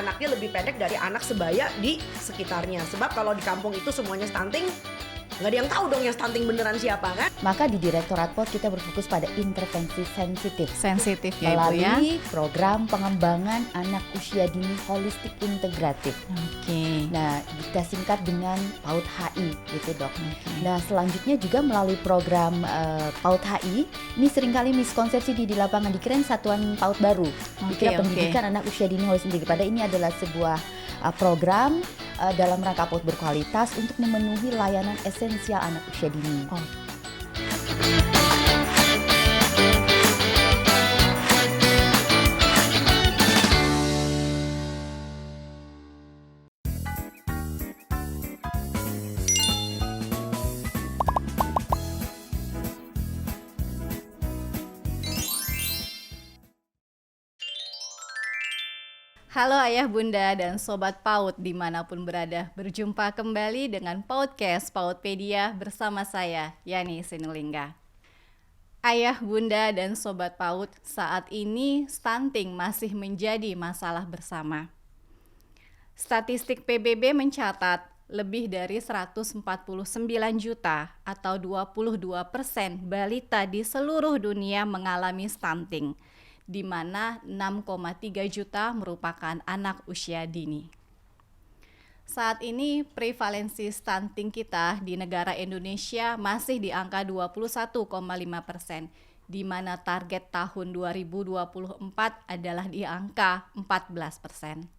anaknya lebih pendek dari anak sebaya di sekitarnya. Sebab kalau di kampung itu semuanya stunting, nggak ada yang tahu dong yang stunting beneran siapa kan? Maka di Direktorat PAUD kita berfokus pada intervensi sensitif ya Ibu ya. melalui program pengembangan anak usia dini holistik integratif. Oke. Nah, kita singkat dengan PAUD HI gitu dok. Nah, selanjutnya juga melalui program PAUD HI, ini seringkali miskonsepsi di lapangan, dikirain satuan PAUD baru, dikira pendidikan anak usia dini holistik integratif. Padahal ini adalah sebuah program dalam rangka PAUD berkualitas untuk memenuhi layanan esensial anak usia dini. Halo ayah bunda dan sobat PAUD dimanapun berada, berjumpa kembali dengan podcast PAUDpedia bersama saya Yani Sinulingga. Ayah bunda dan sobat PAUD, saat ini stunting masih menjadi masalah bersama. Statistik PBB mencatat lebih dari 149 juta atau 22% balita di seluruh dunia mengalami stunting, di mana 6,3 juta merupakan anak usia dini. Saat ini prevalensi stunting kita di negara Indonesia masih di angka 21,5%, di mana target tahun 2024 adalah di angka 14%.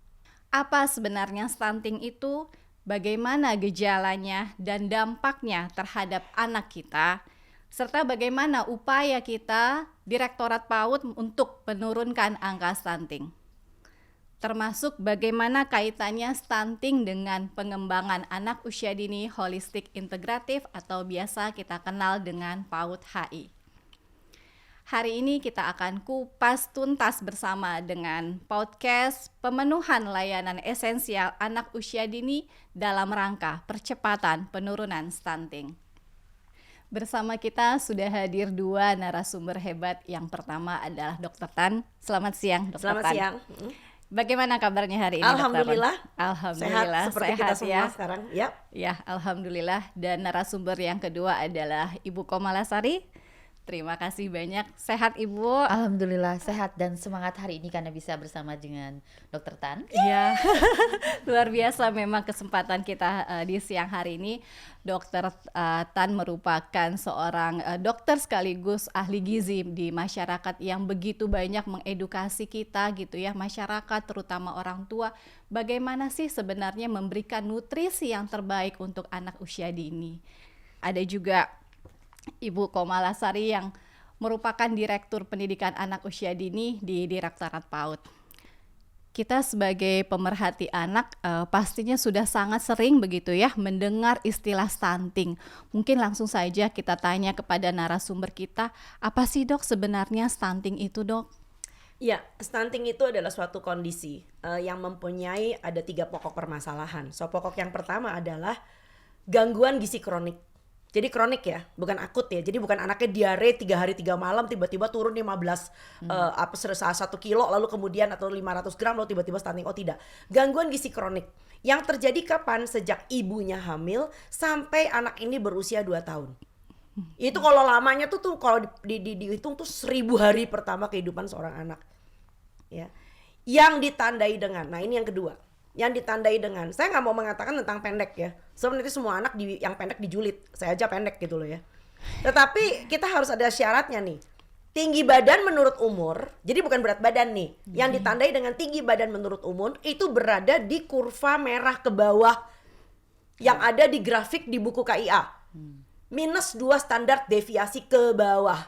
Apa sebenarnya stunting itu? Bagaimana gejalanya dan dampaknya terhadap anak kita? Serta bagaimana upaya kita Direktorat PAUD untuk menurunkan angka stunting. Termasuk bagaimana kaitannya stunting dengan pengembangan anak usia dini holistik integratif atau biasa kita kenal dengan PAUD HI. Hari ini kita akan kupas tuntas bersama dengan podcast pemenuhan layanan esensial anak usia dini dalam rangka percepatan penurunan stunting. Bersama kita sudah hadir dua narasumber hebat. Yang pertama adalah Dr. Tan. Selamat siang, Dr. Selamat Tan. siang. Bagaimana kabarnya hari ini, Alhamdulillah. Dr. Tan? Alhamdulillah. Sehat seperti kita semua ya. sekarang. Yap. Ya, alhamdulillah. Dan narasumber yang kedua adalah Ibu Komalasari. Terima kasih banyak. Sehat Ibu? Alhamdulillah sehat dan semangat hari ini karena bisa bersama dengan Dr. Tan. Iya, luar biasa memang kesempatan kita di siang hari ini. Dr. Tan merupakan seorang dokter sekaligus ahli gizi di masyarakat yang begitu banyak mengedukasi kita gitu ya, masyarakat terutama orang tua. Bagaimana sih sebenarnya memberikan nutrisi yang terbaik untuk anak usia dini. Ada juga Ibu Komalasari yang merupakan Direktur Pendidikan Anak Usia Dini di Direktorat PAUD. Kita sebagai pemerhati anak pastinya sudah sangat sering begitu ya mendengar istilah stunting. Mungkin langsung saja kita tanya kepada narasumber kita, apa sih dok sebenarnya stunting itu dok? Ya, stunting itu adalah suatu kondisi yang mempunyai ada 3 pokok permasalahan. So pokok yang pertama adalah gangguan gizi kronik. Jadi kronik ya, bukan akut ya. Jadi bukan anaknya diare 3 hari 3 malam tiba-tiba turun 15 1 kilo lalu kemudian atau 500 gram lalu tiba-tiba stunting. Oh tidak. Gangguan gizi kronik yang terjadi kapan? Sejak ibunya hamil sampai anak ini berusia 2 tahun. Itu kalau lamanya tuh kalau dihitung tuh 1000 hari pertama kehidupan seorang anak. Ya. Yang ditandai dengan, nah ini yang kedua. Yang ditandai dengan, saya nggak mau mengatakan tentang pendek ya. Sebenarnya semua anak yang pendek dijulit, saya aja pendek gitu loh ya. Tetapi kita harus ada syaratnya nih. Tinggi badan menurut umur, jadi bukan berat badan nih. Yang ditandai dengan tinggi badan menurut umur itu berada di kurva merah ke bawah yang ada di grafik di buku KIA. -2 standar deviasi ke bawah.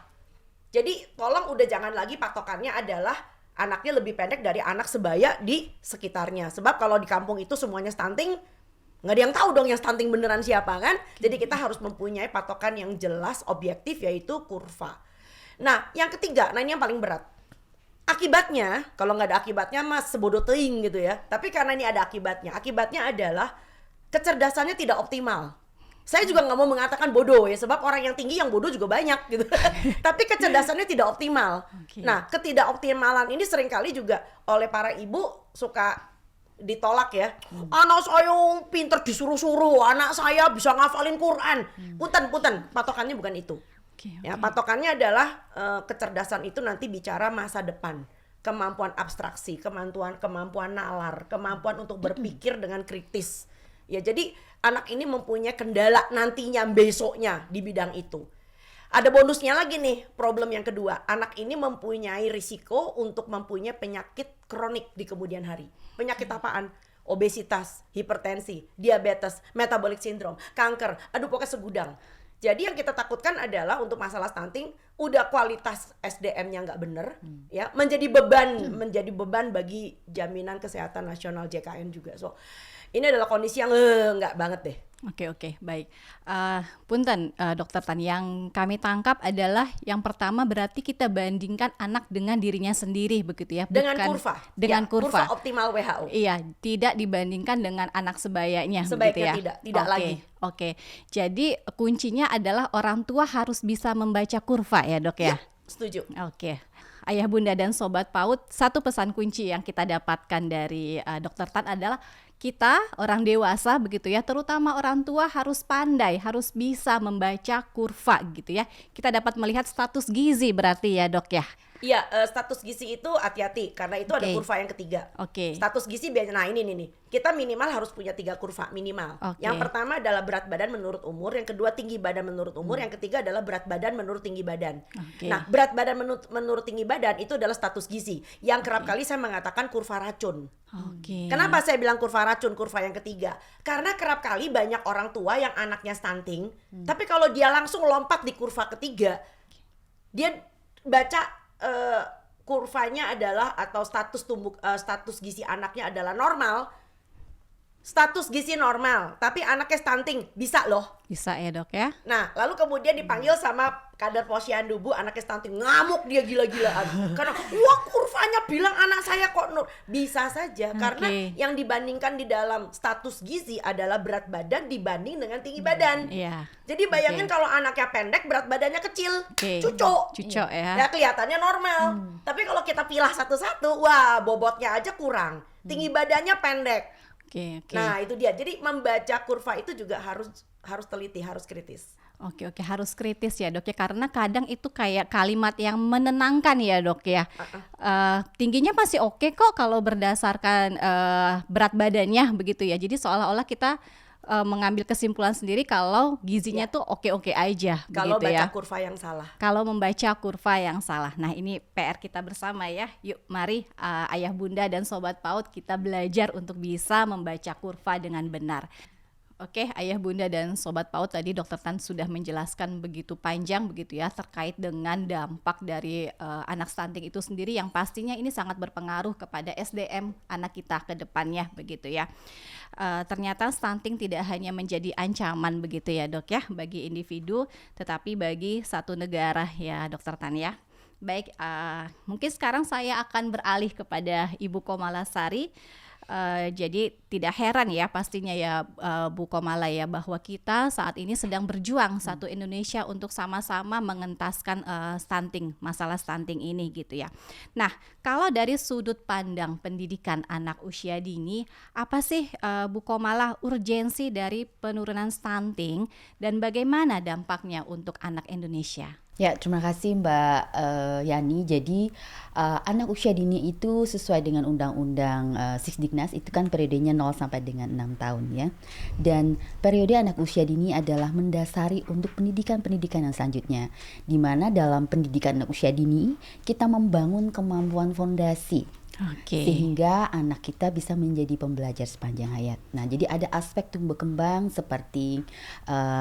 Jadi tolong udah jangan lagi patokannya adalah anaknya lebih pendek dari anak sebaya di sekitarnya. Sebab kalau di kampung itu semuanya stunting, nggak ada yang tahu dong yang stunting beneran siapa kan. Jadi kita harus mempunyai patokan yang jelas, objektif, yaitu kurva. Nah yang ketiga, nah ini yang paling berat. Akibatnya, kalau nggak ada akibatnya mas sebodoh teing gitu ya. Tapi karena ini ada akibatnya. Akibatnya adalah kecerdasannya tidak optimal. Saya juga nggak mau mengatakan bodoh ya, sebab orang yang tinggi yang bodoh juga banyak gitu. Tapi kecerdasannya tidak optimal. Nah, ketidakoptimalan ini seringkali juga oleh para ibu suka ditolak ya. Anak saya pinter disuruh-suruh, anak saya bisa ngafalin Quran. Punten, patokannya bukan itu. Ya, patokannya adalah kecerdasan itu nanti bicara masa depan, kemampuan abstraksi, kemampuan nalar, kemampuan untuk berpikir dengan kritis. Ya, jadi anak ini mempunyai kendala nantinya besoknya di bidang itu. Ada bonusnya lagi nih, problem yang kedua. Anak ini mempunyai risiko untuk mempunyai penyakit kronik di kemudian hari. Penyakit apaan? Obesitas, hipertensi, diabetes, metabolic syndrome, kanker. Aduh, pokoknya segudang. Jadi yang kita takutkan adalah untuk masalah stunting, udah kualitas SDM-nya nggak bener, ya menjadi beban bagi Jaminan Kesehatan Nasional JKN juga. So ini adalah kondisi yang nggak banget deh. Oke, baik. Punten, Dokter Tan, yang kami tangkap adalah yang pertama berarti kita bandingkan anak dengan dirinya sendiri begitu ya, Dengan bukan kurva. dengan Ya, kurva optimal WHO. Iya, tidak dibandingkan dengan anak sebayanya begitu ya. Tidak lagi. Oke. Jadi kuncinya adalah orang tua harus bisa membaca kurva ya, Dok ya. Setuju. Oke. Ayah, Bunda, dan Sobat PAUD, satu pesan kunci yang kita dapatkan dari Dokter Tan adalah kita orang dewasa begitu ya, terutama orang tua harus pandai, harus bisa membaca kurva gitu ya. Kita dapat melihat status gizi berarti ya, Dok ya. Iya, status gizi itu hati-hati karena itu ada kurva yang ketiga. Status gizi biasanya, nah ini nih, kita minimal harus punya 3 kurva minimal. Yang pertama adalah berat badan menurut umur, yang kedua tinggi badan menurut umur, yang ketiga adalah berat badan menurut tinggi badan. Nah, berat badan menurut tinggi badan itu adalah status gizi. Yang kerap kali saya mengatakan kurva racun. Kenapa saya bilang kurva racun, kurva yang ketiga? Karena kerap kali banyak orang tua yang anaknya stunting, tapi kalau dia langsung lompat di kurva ketiga, dia baca kurvanya adalah atau status gizi anaknya adalah normal, status gizi normal, tapi anaknya stunting, bisa loh. Bisa ya, Dok ya. Nah, lalu kemudian dipanggil sama kadar posyandu, Bu, anaknya stunting, ngamuk dia gila-gilaan. Karena wah, kurvanya bilang anak saya kok bisa saja karena yang dibandingkan di dalam status gizi adalah berat badan dibanding dengan tinggi badan. Jadi bayangin kalau anaknya pendek, berat badannya kecil, cucuk ya. Ya kelihatannya normal. Tapi kalau kita pilah satu-satu, wah, bobotnya aja kurang, tinggi badannya pendek. Nah, itu dia. Jadi membaca kurva itu juga harus teliti, harus kritis. Oke, harus kritis ya, Dok ya, karena kadang itu kayak kalimat yang menenangkan ya, Dok ya. Tingginya masih oke kok kalau berdasarkan berat badannya begitu ya. Jadi seolah-olah kita mengambil kesimpulan sendiri kalau gizinya tuh oke-oke aja kalau begitu ya. Kalau baca kurva yang salah. Kalau membaca kurva yang salah. Nah, ini PR kita bersama ya. Yuk, mari Ayah, Bunda, dan Sobat PAUD kita belajar untuk bisa membaca kurva dengan benar. Oke, Ayah, Bunda, dan Sobat PAUD, tadi Dokter Tan sudah menjelaskan begitu panjang begitu ya terkait dengan dampak dari anak stunting itu sendiri yang pastinya ini sangat berpengaruh kepada SDM anak kita ke depannya begitu ya. Ternyata stunting tidak hanya menjadi ancaman begitu ya, Dok ya, bagi individu tetapi bagi satu negara ya, Dokter Tan ya. Baik, mungkin sekarang saya akan beralih kepada Ibu Komalasari. Jadi tidak heran ya pastinya ya Bu Komala ya, bahwa kita saat ini sedang berjuang satu Indonesia untuk sama-sama mengentaskan stunting, masalah stunting ini gitu ya. Nah, kalau dari sudut pandang pendidikan anak usia dini, apa sih Bu Komala urgensi dari penurunan stunting dan bagaimana dampaknya untuk anak Indonesia? Ya, terima kasih Mbak Yani. Jadi anak usia dini itu sesuai dengan Undang-Undang Sisdiknas itu kan periodenya 0 sampai dengan 6 tahun ya. Dan periode anak usia dini adalah mendasari untuk pendidikan-pendidikan yang selanjutnya. Di mana dalam pendidikan anak usia dini kita membangun kemampuan fondasi. Sehingga anak kita bisa menjadi pembelajar sepanjang hayat. Nah, jadi ada aspek tumbuh kembang seperti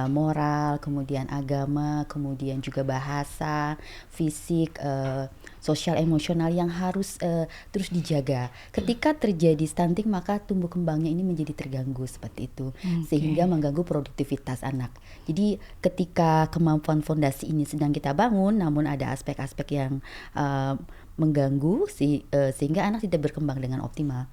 moral, kemudian agama, kemudian juga bahasa, fisik, sosial emosional yang harus terus dijaga. Ketika terjadi stunting maka tumbuh kembangnya ini menjadi terganggu seperti itu, sehingga mengganggu produktivitas anak. Jadi ketika kemampuan fondasi ini sedang kita bangun, namun ada aspek-aspek yang mengganggu sehingga anak tidak berkembang dengan optimal.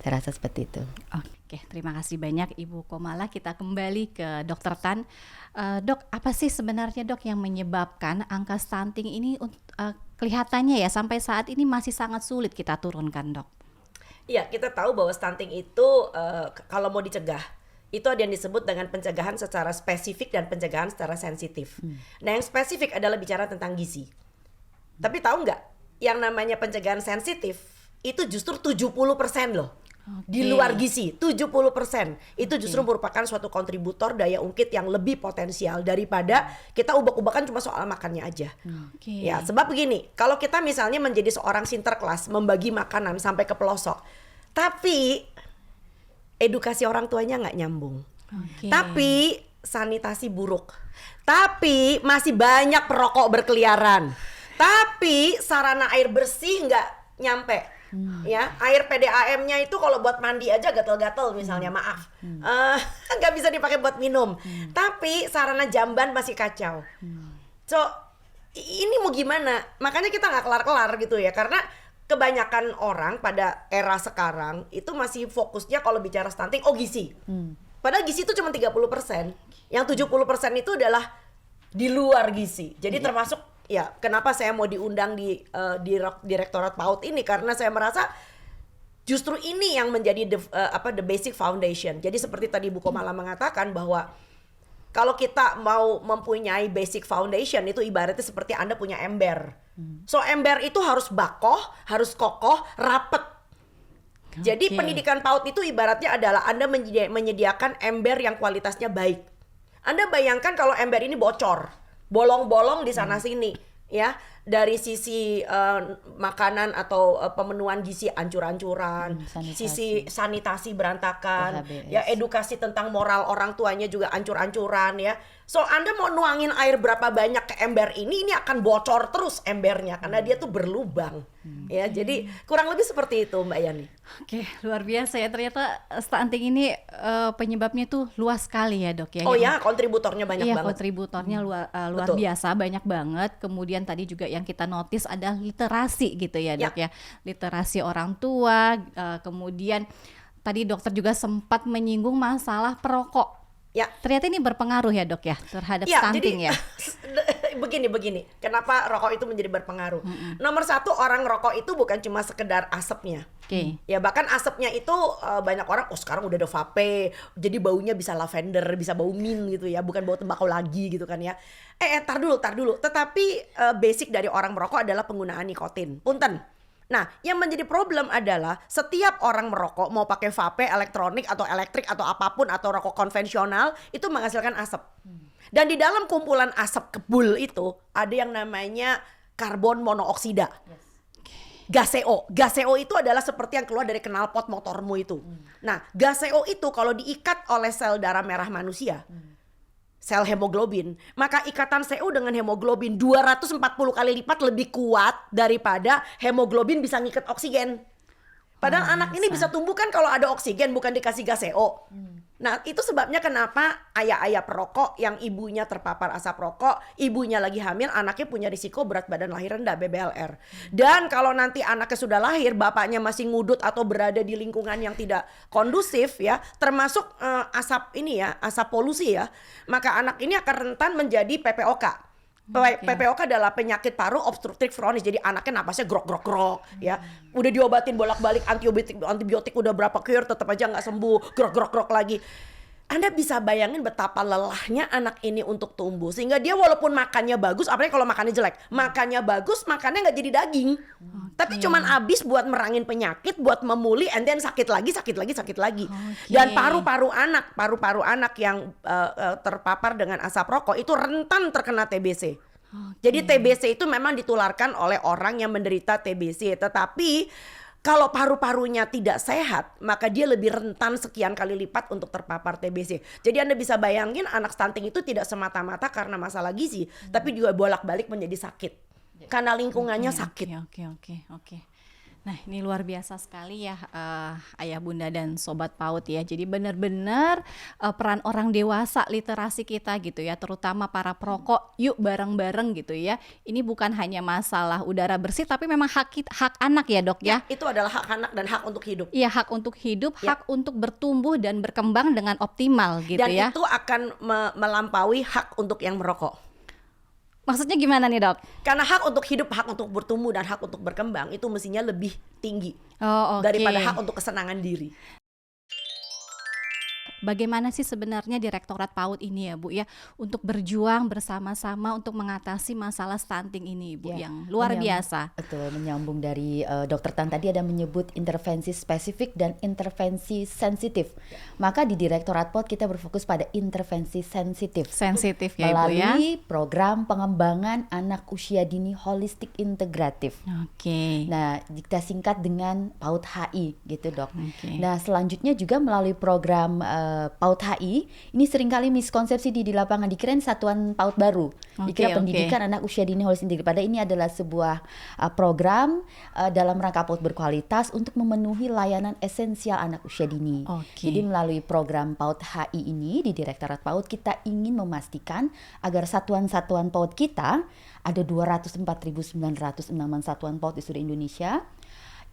Saya rasa seperti itu. Oke, terima kasih banyak Ibu Komala. Kita kembali ke Dokter Tan. Dok, apa sih sebenarnya Dok yang menyebabkan angka stunting ini kelihatannya ya sampai saat ini masih sangat sulit kita turunkan, Dok? Iya, kita tahu bahwa stunting itu kalau mau dicegah itu ada yang disebut dengan pencegahan secara spesifik dan pencegahan secara sensitif. Nah, yang spesifik adalah bicara tentang gizi. Tapi tahu nggak, yang namanya pencegahan sensitif itu justru 70% loh. Di luar gizi, 70% itu justru merupakan suatu kontributor daya ungkit yang lebih potensial daripada kita ubak-ubakan cuma soal makannya aja. Ya, sebab begini, kalau kita misalnya menjadi seorang sinterklas membagi makanan sampai ke pelosok, tapi edukasi orang tuanya nggak nyambung, tapi sanitasi buruk, tapi masih banyak perokok berkeliaran, tapi sarana air bersih nggak nyampe. Ya, air PDAM-nya itu kalau buat mandi aja gatel-gatel misalnya, maaf, nggak bisa dipakai buat minum. Tapi sarana jamban masih kacau. So ini mau gimana? Makanya kita nggak kelar-kelar gitu ya, karena kebanyakan orang pada era sekarang itu masih fokusnya kalau bicara stunting, gizi. Padahal gizi itu cuma 30%. Yang 70% itu adalah di luar gizi. Jadi termasuk ya, kenapa saya mau diundang di Direktorat PAUD ini, karena saya merasa justru ini yang menjadi the basic foundation. Jadi seperti tadi Bu Komala mengatakan bahwa kalau kita mau mempunyai basic foundation itu ibaratnya seperti Anda punya ember. So ember itu harus bakoh, harus kokoh, rapet. Jadi pendidikan PAUD itu ibaratnya adalah Anda menyediakan ember yang kualitasnya baik. Anda bayangkan kalau ember ini bocor, bolong-bolong di sana sini, ya, dari sisi makanan atau pemenuhan gizi ancur-ancuran, sisi sanitasi berantakan, ya, edukasi tentang moral orang tuanya juga ancur-ancuran, ya. So Anda mau nuangin air berapa banyak ke ember ini akan bocor terus embernya karena dia tuh berlubang, ya. Jadi kurang lebih seperti itu, Mbak Yani. Oke, luar biasa ya, ternyata stunting ini penyebabnya tuh luas sekali ya, Dok ya. Oh ya, kontributornya banyak banget. Kontributornya luar biasa, banyak banget. Kemudian tadi juga yang kita notice ada literasi gitu ya, Dok ya. Literasi orang tua, kemudian tadi dokter juga sempat menyinggung masalah perokok. Ya, ternyata ini berpengaruh ya, Dok ya, terhadap stunting ya. Begini, kenapa rokok itu menjadi berpengaruh? Nomor satu, orang rokok itu bukan cuma sekedar asapnya. Ya, bahkan asapnya itu banyak orang, sekarang udah ada vape, jadi baunya bisa lavender, bisa bau mint gitu ya, bukan bau tembakau lagi gitu kan ya. Tar dulu. Tetapi basic dari orang merokok adalah penggunaan nikotin. Punten. Nah, yang menjadi problem adalah setiap orang merokok, mau pakai vape, elektronik atau elektrik atau apapun atau rokok konvensional, itu menghasilkan asap. Dan di dalam kumpulan asap kebul itu ada yang namanya karbon monooksida. Gas CO. Gas CO itu adalah seperti yang keluar dari knalpot motormu itu. Nah, gas CO itu kalau diikat oleh sel darah merah manusia, sel hemoglobin, maka ikatan CO dengan hemoglobin 240 kali lipat lebih kuat daripada hemoglobin bisa ngikat oksigen. Padahal anak ini bisa tumbuh kan kalau ada oksigen, bukan dikasih gas CO. Nah, itu sebabnya kenapa ayah-ayah perokok yang ibunya terpapar asap rokok, ibunya lagi hamil, anaknya punya risiko berat badan lahir rendah, BBLR. Dan kalau nanti anaknya sudah lahir, bapaknya masih ngudut atau berada di lingkungan yang tidak kondusif ya, termasuk asap ini ya, asap polusi ya, maka anak ini akan rentan menjadi PPOK. PPOK adalah penyakit paru obstruktif kronis. Jadi anaknya napasnya grok ya. Udah diobatin bolak-balik antibiotik udah berapa cure tetap aja nggak sembuh, grok lagi. Anda bisa bayangin betapa lelahnya anak ini untuk tumbuh, sehingga dia walaupun makannya bagus, apalagi kalau makannya jelek, makannya bagus, makannya nggak jadi daging, tapi cuman habis buat merangin penyakit, buat memulih, and then sakit lagi. Dan paru-paru anak yang terpapar dengan asap rokok itu rentan terkena TBC. Jadi TBC itu memang ditularkan oleh orang yang menderita TBC, tetapi kalau paru-parunya tidak sehat, maka dia lebih rentan sekian kali lipat untuk terpapar TBC. Jadi Anda bisa bayangin anak stunting itu tidak semata-mata karena masalah gizi, tapi juga bolak-balik menjadi sakit. Karena lingkungannya sakit. Oke. Nah, ini luar biasa sekali ya, Ayah Bunda dan Sobat PAUD ya. Jadi benar-benar peran orang dewasa, literasi kita gitu ya, terutama para perokok, yuk bareng-bareng gitu ya. Ini bukan hanya masalah udara bersih, tapi memang hak anak ya, Dok ya. Itu adalah hak anak dan hak untuk hidup. Iya, hak untuk hidup, hak untuk bertumbuh dan berkembang dengan optimal gitu dan ya. Dan itu akan melampaui hak untuk yang merokok. Maksudnya gimana nih dok? Karena hak untuk hidup, hak untuk bertumbuh, dan hak untuk berkembang itu mestinya lebih tinggi Oh, oke. daripada hak untuk kesenangan diri. Bagaimana sih sebenarnya Direktorat PAUD ini ya Bu ya untuk berjuang bersama-sama untuk mengatasi masalah stunting ini Bu Ya, yang luar menyam- biasa. Betul, menyambung dari Dokter Tan tadi ada menyebut intervensi spesifik dan intervensi sensitif. Maka di Direktorat PAUD kita berfokus pada intervensi sensitif. Sensitif ya Ibu ya. Melalui program pengembangan anak usia dini holistik integratif. Oke. Nah, kita singkat dengan PAUD HI gitu, Dok. Oke. Nah, selanjutnya juga melalui program PAUD HI, ini seringkali miskonsepsi di lapangan, dikirain satuan PAUD baru. Dikira Oke. pendidikan anak usia dini holistik integratif. Padahal ini adalah sebuah program dalam rangka PAUD berkualitas untuk memenuhi layanan esensial anak usia dini. Oke. Jadi melalui program PAUD HI ini di Direktorat PAUD kita ingin memastikan agar satuan-satuan PAUD kita ada 204.906 satuan PAUD di seluruh Indonesia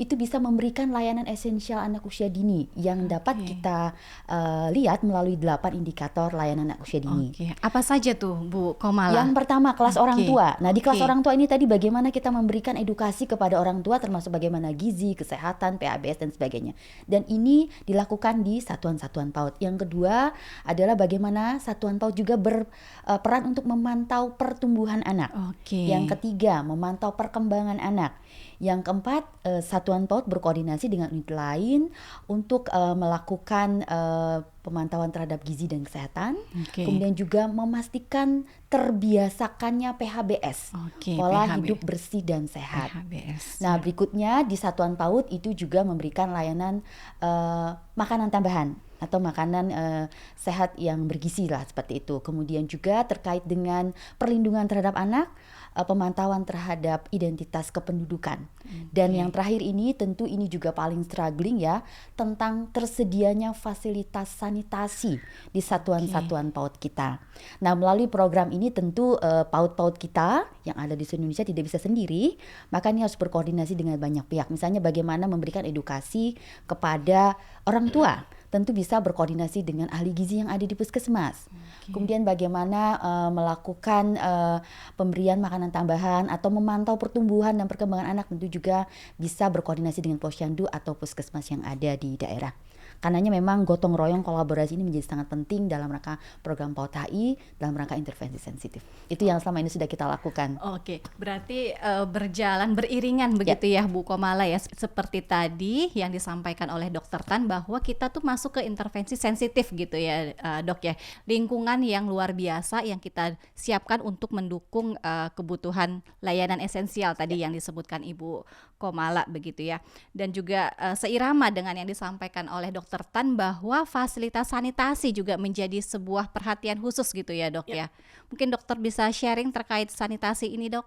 itu bisa memberikan layanan esensial anak usia dini yang dapat kita lihat melalui 8 indikator layanan anak usia dini. Oke. Apa saja tuh Bu Komala? Yang pertama kelas Oke. orang tua. Nah, di kelas Oke. orang tua ini tadi bagaimana kita memberikan edukasi kepada orang tua termasuk bagaimana gizi, kesehatan, PABS dan sebagainya. Dan ini dilakukan di satuan-satuan PAUD. Yang kedua adalah bagaimana satuan PAUD juga berperan untuk memantau pertumbuhan anak. Oke. Yang ketiga, memantau perkembangan anak. Yang keempat, satuan PAUD berkoordinasi dengan unit lain untuk melakukan pemantauan terhadap gizi dan kesehatan. Oke. Kemudian juga memastikan terbiasakannya PHBS, Oke, pola PHB. hidup bersih dan sehat. PHBS. Nah, berikutnya di satuan PAUD itu juga memberikan layanan makanan tambahan atau makanan sehat yang bergizi lah seperti itu. Kemudian juga terkait dengan perlindungan terhadap anak, pemantauan terhadap identitas kependudukan. Dan yang terakhir ini tentu ini juga paling struggling ya, tentang tersedianya fasilitas sanitasi di satuan-satuan PAUD kita. Nah, melalui program ini tentu PAUD-PAUD kita yang ada di seluruh Indonesia tidak bisa sendiri, maka ini harus berkoordinasi dengan banyak pihak. Misalnya bagaimana memberikan edukasi kepada orang tua, tentu bisa berkoordinasi dengan ahli gizi yang ada di puskesmas. Kemudian bagaimana melakukan pemberian makanan tambahan atau memantau pertumbuhan dan perkembangan anak, tentu juga bisa berkoordinasi dengan posyandu atau puskesmas yang ada di daerah. Karenanya memang gotong royong kolaborasi ini menjadi sangat penting dalam rangka program PAUD HI dalam rangka intervensi sensitif. Itu yang selama ini sudah kita lakukan. Oke, berarti berjalan beriringan begitu ya Bu Komala ya. Seperti tadi yang disampaikan oleh Dokter Tan bahwa kita tuh masuk ke intervensi sensitif gitu ya Dok ya. Lingkungan yang luar biasa yang kita siapkan untuk mendukung kebutuhan layanan esensial tadi yang disebutkan Ibu Komala begitu ya. Dan juga seirama dengan yang disampaikan oleh Dokter Tan bahwa fasilitas sanitasi juga menjadi sebuah perhatian khusus gitu ya Dok ya. Mungkin dokter bisa sharing terkait sanitasi ini Dok?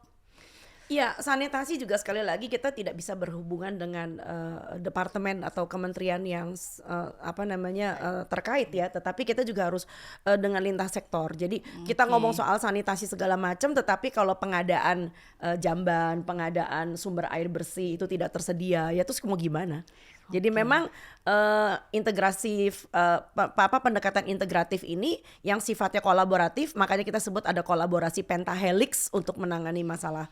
Iya, sanitasi juga sekali lagi kita tidak bisa berhubungan dengan departemen atau kementerian yang terkait ya, tetapi kita juga harus dengan lintas sektor. Jadi kita ngomong soal sanitasi segala macam, tetapi kalau pengadaan jamban, pengadaan sumber air bersih itu tidak tersedia, ya terus mau gimana? Jadi memang integrasi pendekatan integratif ini yang sifatnya kolaboratif, makanya kita sebut ada kolaborasi pentahelix untuk menangani masalah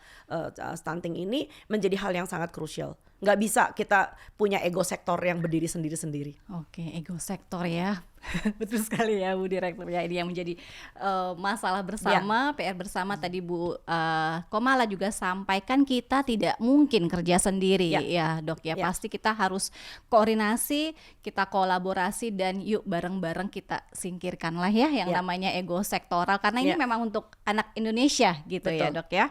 stunting ini menjadi hal yang sangat krusial. Nggak bisa kita punya ego sektor yang berdiri sendiri-sendiri. Oke, ego sektor ya. Betul sekali ya Bu Direktur ya, ini yang menjadi masalah bersama, PR bersama. Tadi Bu Komala juga sampaikan kita tidak mungkin kerja sendiri ya Dok ya. Pasti kita harus koordinasi, kita kolaborasi dan yuk bareng-bareng kita singkirkan lah ya yang namanya ego sektoral karena ini memang untuk anak Indonesia gitu. Betul. Ya Dok ya.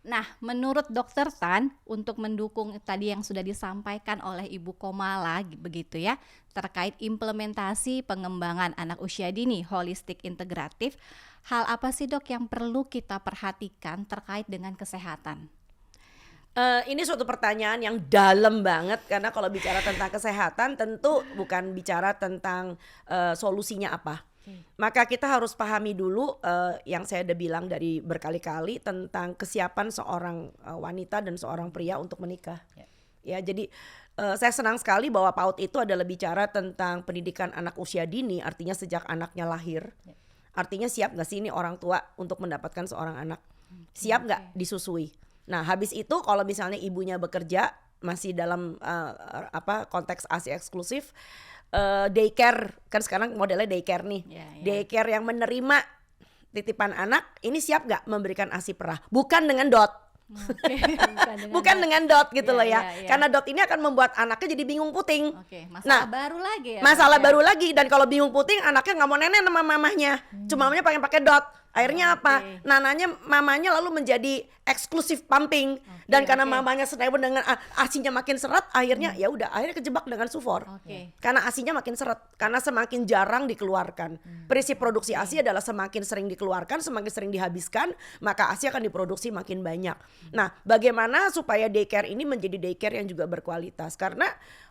Nah, menurut Dokter Tan untuk mendukung tadi yang sudah disampaikan oleh Ibu Komala begitu ya, terkait implementasi pengembangan anak usia dini holistik integratif, hal apa sih Dok yang perlu kita perhatikan terkait dengan kesehatan? Ini suatu pertanyaan yang dalam banget karena kalau bicara tentang kesehatan tentu bukan bicara tentang solusinya apa. Maka kita harus pahami dulu yang saya udah bilang dari berkali-kali tentang kesiapan seorang wanita dan seorang pria untuk menikah. Ya, jadi saya senang sekali bahwa PAUD itu adalah bicara tentang pendidikan anak usia dini, artinya sejak anaknya lahir. Artinya siap gak sih ini orang tua untuk mendapatkan seorang anak? siap nggak disusui. Nah habis itu kalau misalnya ibunya bekerja masih dalam konteks ASI eksklusif, daycare kan sekarang modelnya daycare nih, daycare yang menerima titipan anak ini siap nggak memberikan ASI perah, bukan dengan dot. Bukan dengan dot gitu loh ya. Karena dot ini akan membuat anaknya jadi bingung puting. Masalah baru lagi ya. Masalah baru lagi, dan kalau bingung puting anaknya nggak mau nenek sama mamahnya. Cuma mamanya pengen pakai dot. Akhirnya apa? Nananya mamanya lalu menjadi eksklusif pumping, dan karena mamanya senewen dengan asinya makin seret, akhirnya ya udah akhirnya kejebak dengan sufor. Karena asinya makin seret, karena semakin jarang dikeluarkan. Prinsip produksi ASI adalah semakin sering dikeluarkan, semakin sering dihabiskan, maka ASI akan diproduksi makin banyak. Nah, bagaimana supaya daycare ini menjadi daycare yang juga berkualitas? Karena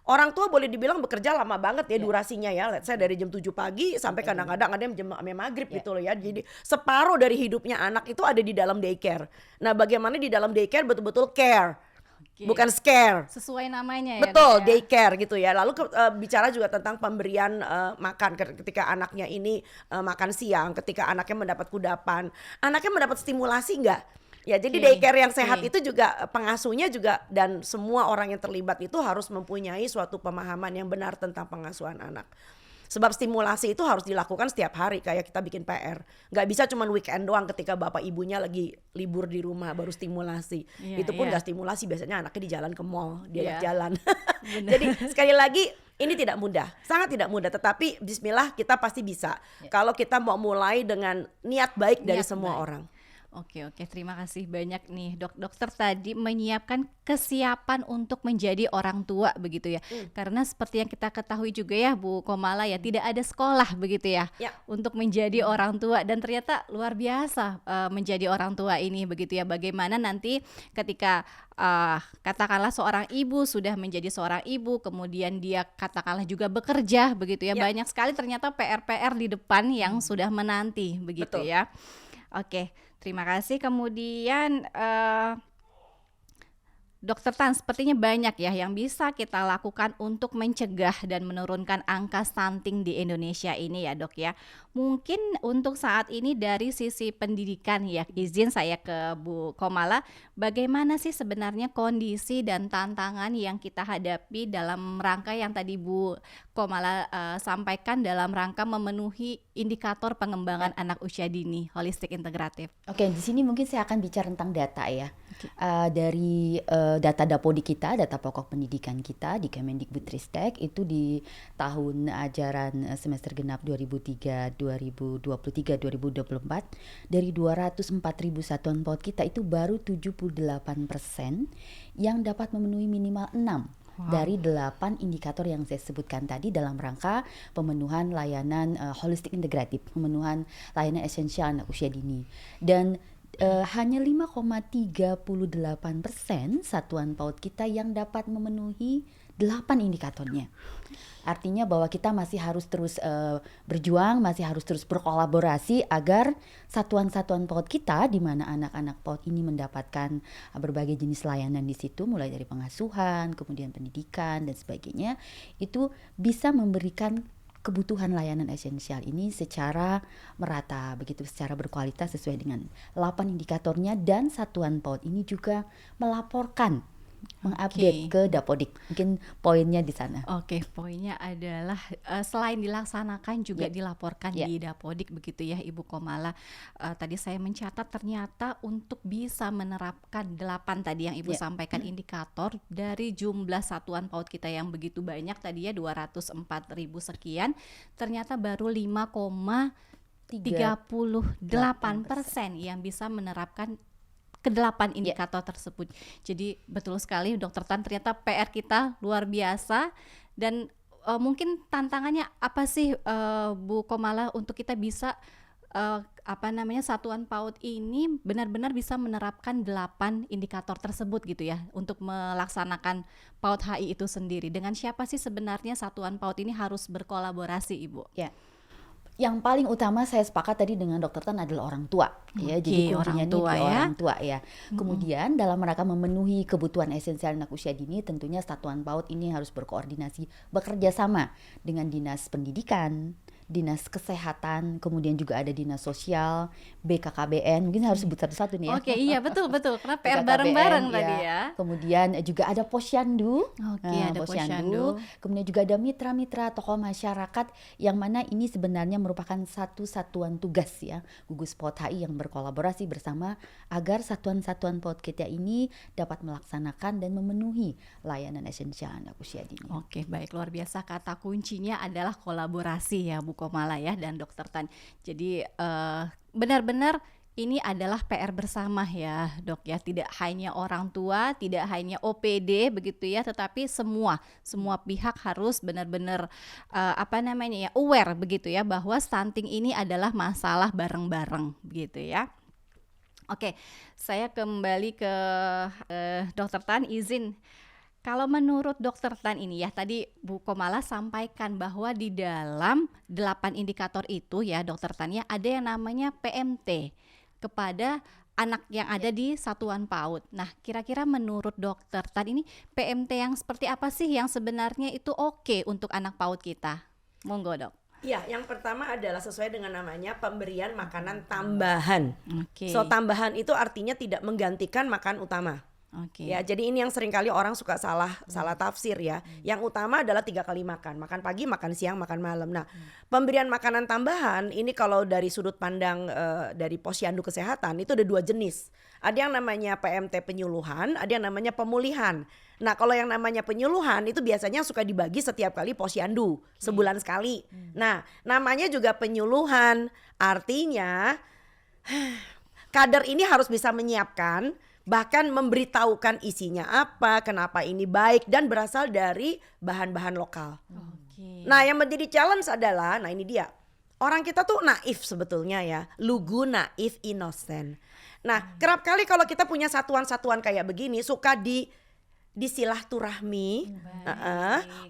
orang tua boleh dibilang bekerja lama banget ya durasinya ya. Let's say dari jam 7 pagi sampai kadang-kadang ada yang jam maghrib gitu loh ya. Jadi separuh dari hidupnya anak itu ada di dalam daycare. Nah, bagaimana di dalam daycare betul-betul care, bukan scare. Sesuai namanya ya. Betul, daycare gitu ya. Lalu bicara juga tentang pemberian makan ketika anaknya ini makan siang, ketika anaknya mendapat kudapan, anaknya mendapat stimulasi enggak? Ya, jadi daycare yang sehat itu juga pengasuhnya juga, dan semua orang yang terlibat itu harus mempunyai suatu pemahaman yang benar tentang pengasuhan anak. Sebab stimulasi itu harus dilakukan setiap hari, kayak kita bikin PR. Nggak bisa cuma weekend doang ketika bapak ibunya lagi libur di rumah baru stimulasi. Itu pun nggak stimulasi, biasanya anaknya di jalan ke mall, diajak jalan. Jadi sekali lagi ini tidak mudah, sangat tidak mudah. Tetapi bismillah kita pasti bisa. Kalau kita mau mulai dengan niat baik dari semua orang. Oke, terima kasih banyak nih dokter tadi menyiapkan kesiapan untuk menjadi orang tua begitu ya. Karena seperti yang kita ketahui juga ya Bu Komala ya, tidak ada sekolah begitu ya untuk menjadi orang tua, dan ternyata luar biasa menjadi orang tua ini begitu ya. Bagaimana nanti ketika katakanlah seorang ibu sudah menjadi seorang ibu, kemudian dia katakanlah juga bekerja begitu ya. Banyak sekali ternyata PR-PR di depan yang sudah menanti begitu ya. Oke, terima kasih. Kemudian Dokter Tan, sepertinya banyak ya yang bisa kita lakukan untuk mencegah dan menurunkan angka stunting di Indonesia ini ya dok ya. Mungkin untuk saat ini dari sisi pendidikan ya, izin saya ke Bu Komala, bagaimana sih sebenarnya kondisi dan tantangan yang kita hadapi dalam rangka yang tadi Bu Komala sampaikan dalam rangka memenuhi indikator pengembangan anak usia dini holistik integratif. Oke, di sini mungkin saya akan bicara tentang data ya. Dari data Dapodi kita, data pokok pendidikan kita di Kemendikbudristek itu di tahun ajaran semester genap 2023-2024 dari 204.000 satuan PAUD kita itu baru 78% yang dapat memenuhi minimal 6 dari 8 indikator yang saya sebutkan tadi dalam rangka pemenuhan layanan holistik integratif, pemenuhan layanan esensial anak usia dini. Dan hanya 5,38% satuan PAUD kita yang dapat memenuhi 8 indikatornya. Artinya bahwa kita masih harus terus berjuang, masih harus terus berkolaborasi agar satuan-satuan PAUD kita, di mana anak-anak PAUD ini mendapatkan berbagai jenis layanan di situ, mulai dari pengasuhan, kemudian pendidikan dan sebagainya, itu bisa memberikan kebutuhan layanan esensial ini secara merata, begitu, secara berkualitas sesuai dengan 8 indikatornya, dan satuan PAUD ini juga melaporkan, mengupdate ke Dapodik. Mungkin poinnya di sana. Oke, poinnya adalah selain dilaksanakan juga dilaporkan di Dapodik begitu ya Ibu Komala. Tadi saya mencatat ternyata untuk bisa menerapkan 8 tadi yang Ibu sampaikan indikator dari jumlah satuan PAUD kita yang begitu banyak tadi ya 204.000 sekian, ternyata baru 5,38% yang bisa menerapkan ke-8 indikator tersebut. Jadi betul sekali Dokter Tan, ternyata PR kita luar biasa. Dan mungkin tantangannya apa sih Bu Komala untuk kita bisa satuan PAUD ini benar-benar bisa menerapkan 8 indikator tersebut gitu ya untuk melaksanakan PAUD HI itu sendiri. Dengan siapa sih sebenarnya satuan PAUD ini harus berkolaborasi Ibu? Ya. Yang paling utama saya sepakat tadi dengan Dokter Tan adalah orang tua, ya. Jadi kuncinya di orang tua ya. Kemudian dalam rangka memenuhi kebutuhan esensial anak usia dini, tentunya satuan PAUD ini harus berkoordinasi, bekerja sama dengan dinas pendidikan, Dinas Kesehatan, kemudian juga ada Dinas Sosial, BKKBN. Mungkin harus sebut satu-satu nih ya. Oke, iya betul karena PR BKKBN, bareng-bareng ya. tadi ya. Kemudian juga ada Posyandu. Oke, ada Posyandu. Kemudian juga ada mitra-mitra tokoh masyarakat yang mana ini sebenarnya merupakan satu satuan tugas ya, gugus PAUD HI yang berkolaborasi bersama agar satuan-satuan PAUD kita ini dapat melaksanakan dan memenuhi layanan esensial anak usia dini. Oke, baik, luar biasa. Kata kuncinya adalah kolaborasi ya Bu Komala ya dan Dokter Tan. Jadi benar-benar ini adalah PR bersama ya Dok ya, tidak hanya orang tua, tidak hanya OPD begitu ya, tetapi semua pihak harus benar-benar aware begitu ya, bahwa stunting ini adalah masalah bareng-bareng begitu ya. Oke, saya kembali ke Dokter Tan, izin. Kalau menurut Dokter Tan ini ya, tadi Bu Komala sampaikan bahwa di dalam 8 indikator itu ya Dokter Tan ya, ada yang namanya PMT kepada anak yang ada di satuan PAUD. Nah, kira-kira menurut Dokter Tan ini PMT yang seperti apa sih yang sebenarnya itu oke untuk anak PAUD kita? Monggo Dok. Ya, yang pertama adalah sesuai dengan namanya pemberian makanan tambahan. Oke. So tambahan itu artinya tidak menggantikan makan utama. Oke. Ya, jadi ini yang seringkali orang suka salah tafsir ya. Yang utama adalah 3 kali makan pagi, makan siang, makan malam. Nah, pemberian makanan tambahan ini kalau dari sudut pandang dari Posyandu Kesehatan itu ada 2 jenis. Ada yang namanya PMT penyuluhan, ada yang namanya pemulihan. Nah, kalau yang namanya penyuluhan itu biasanya suka dibagi setiap kali Posyandu, sebulan sekali. Nah, namanya juga penyuluhan, artinya kader ini harus bisa menyiapkan, bahkan memberitahukan isinya apa, kenapa ini baik, dan berasal dari bahan-bahan lokal. Oke. Nah, yang menjadi challenge adalah, nah ini dia, orang kita tuh naif sebetulnya ya, lugu, naif, innocent. Nah, kerap kali kalau kita punya satuan-satuan kayak begini suka disilahturahmi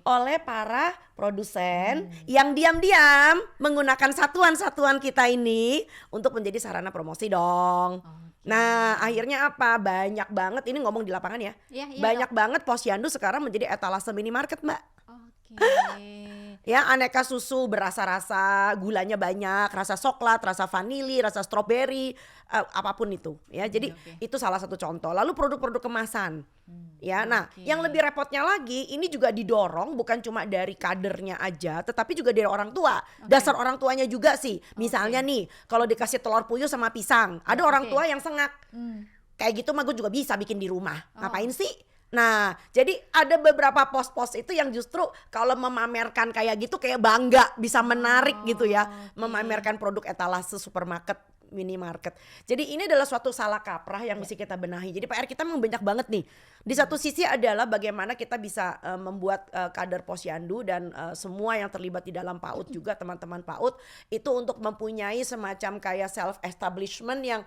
oleh para produsen yang diam-diam menggunakan satuan-satuan kita ini untuk menjadi sarana promosi dong. Nah, akhirnya apa? Banyak banget, ini ngomong di lapangan ya. Iya, Banyak banget Posyandu sekarang menjadi etalase minimarket, Mbak. Oke. Ya, aneka susu berasa-rasa, gulanya banyak, rasa coklat, rasa vanili, rasa stroberi, apapun itu ya. Jadi itu salah satu contoh. Lalu produk-produk kemasan. Ya, nah, yang lebih repotnya lagi, ini juga didorong bukan cuma dari kadernya aja, tetapi juga dari orang tua. Dasar orang tuanya juga sih. Misalnya nih, kalau dikasih telur puyuh sama pisang, ada orang tua yang sengak. Kayak gitu mah gue juga bisa bikin di rumah. Ngapain sih? Nah, jadi ada beberapa pos-pos itu yang justru kalau memamerkan kayak gitu kayak bangga, bisa menarik gitu ya, memamerkan produk etalase supermarket, minimarket. Jadi ini adalah suatu salah kaprah yang mesti kita benahi. Jadi PR kita memang banyak banget nih. Di satu sisi adalah bagaimana kita bisa membuat kader Posyandu dan semua yang terlibat di dalam PAUD juga, teman-teman PAUD itu untuk mempunyai semacam kayak self establishment yang